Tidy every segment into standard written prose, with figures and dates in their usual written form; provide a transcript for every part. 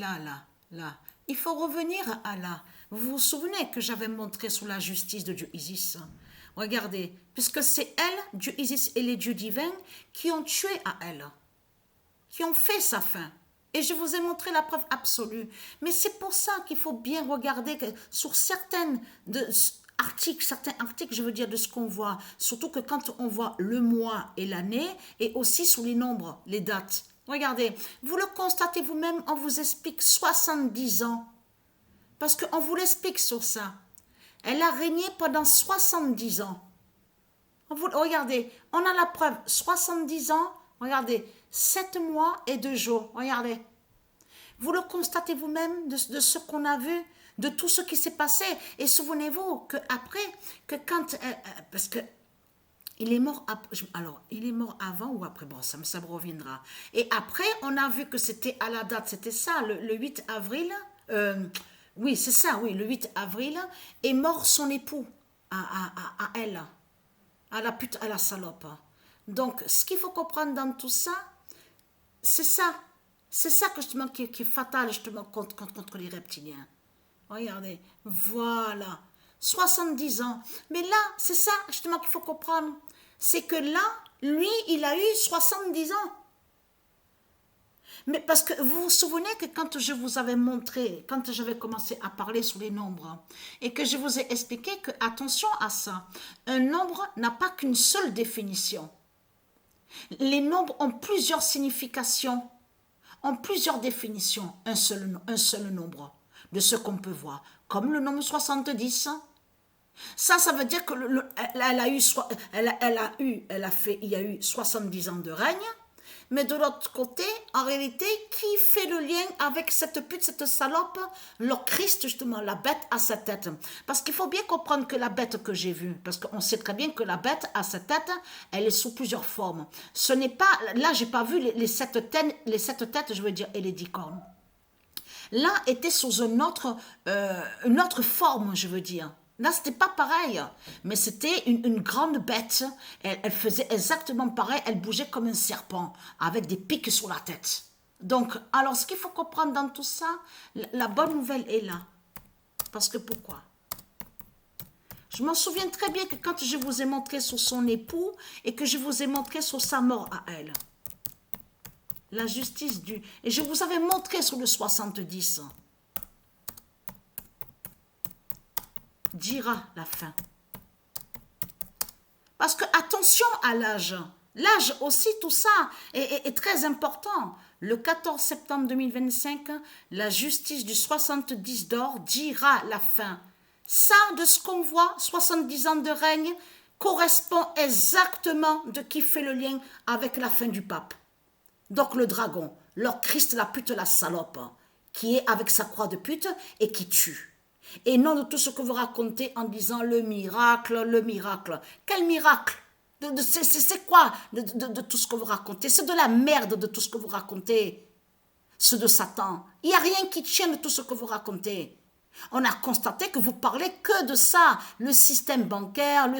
Là. Il faut revenir à là. Vous vous souvenez que j'avais montré sur la justice de Dieu Isis? Regardez, puisque c'est elle, Dieu Isis et les dieux divins, qui ont tué à elle, qui ont fait sa fin. Et je vous ai montré la preuve absolue. Mais c'est pour ça qu'il faut bien regarder que sur certains articles, je veux dire, de ce qu'on voit, surtout que quand on voit le mois et l'année, et aussi sous les nombres, les dates. Regardez, vous le constatez vous-même, on vous explique 70 ans. Parce qu'on vous l'explique sur ça. Elle a régné pendant 70 ans. Regardez, on a la preuve, 70 ans, regardez, 7 mois et 2 jours, regardez. Vous le constatez vous-même de ce qu'on a vu, de tout ce qui s'est passé. Et souvenez-vous que après, que quand, parce que il est mort, alors il est mort avant ou après, bon, ça me reviendra. Et après, on a vu que c'était à la date, c'était ça, le 8 avril, oui, c'est ça, oui, le 8 avril, est mort son époux à elle, à la pute, à la salope. Donc, ce qu'il faut comprendre dans tout ça, c'est ça. C'est ça que justement qui est fatal justement contre les reptiliens. Regardez, voilà. 70 ans. Mais là, c'est ça justement qu'il faut comprendre. C'est que là, lui, il a eu 70 ans. Mais parce que vous vous souvenez que quand je vous avais montré, quand j'avais commencé à parler sur les nombres, et que je vous ai expliqué que, attention à ça, un nombre n'a pas qu'une seule définition. Les nombres ont plusieurs significations, ont plusieurs définitions, un seul nombre, de ce qu'on peut voir, comme le nombre 70. Ça veut dire que il y a eu 70 ans de règne, mais de l'autre côté, en réalité, qui fait le lien avec cette pute, cette salope, le Christ, justement, la bête à sa tête? Parce qu'il faut bien comprendre que la bête que j'ai vue, parce qu'on sait très bien que la bête à sa tête, elle est sous plusieurs formes. Ce n'est pas, là, j'ai pas vu les 7 têtes, je veux dire, et les 10 cornes. Là, était sous une autre forme, je veux dire. Là, c'était pas pareil, mais c'était une grande bête. Elle faisait exactement pareil, elle bougeait comme un serpent, avec des pics sur la tête. Donc, alors, ce qu'il faut comprendre dans tout ça, la bonne nouvelle est là. Parce que pourquoi? Je m'en souviens très bien que quand je vous ai montré sur son époux et que je vous ai montré sur sa mort à elle, la justice du... Et je vous avais montré sur le 70, dira la fin. Parce que attention à l'âge. L'âge aussi, tout ça est très important. Le 14 septembre 2025, la justice du 70 d'or dira la fin. Ça, de ce qu'on voit, 70 ans de règne, correspond exactement de qui fait le lien avec la fin du pape. Donc le dragon, leur Christ, la pute, la salope, qui est avec sa croix de pute et qui tue. Et non de tout ce que vous racontez en disant le miracle, le miracle. Quel miracle? C'est quoi de tout ce que vous racontez? C'est de la merde de tout ce que vous racontez. C'est de Satan. Il n'y a rien qui tient de tout ce que vous racontez. On a constaté que vous parlez que de ça, le système bancaire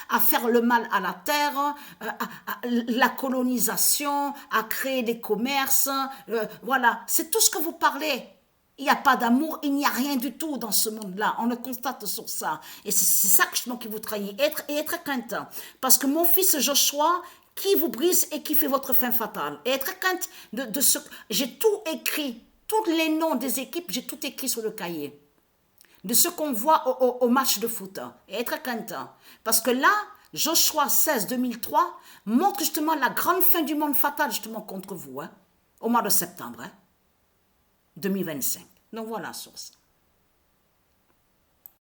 à faire le mal à la terre, la colonisation, à créer des commerces, voilà, c'est tout ce que vous parlez. Il n'y a pas d'amour, il n'y a rien du tout dans ce monde-là. On le constate sur ça. Et c'est ça que je manque que vous trahissez. Être crainte. Parce que mon fils Joshua, qui vous brise et qui fait votre fin fatale. Et être crainte de ce... J'ai tout écrit. Tous les noms des équipes, j'ai tout écrit sur le cahier. De ce qu'on voit au match de foot. Et être crainte. Parce que là, Joshua 16, 2003 montre justement la grande fin du monde fatal justement contre vous. Au mois de septembre. 2025. Donc voilà, source.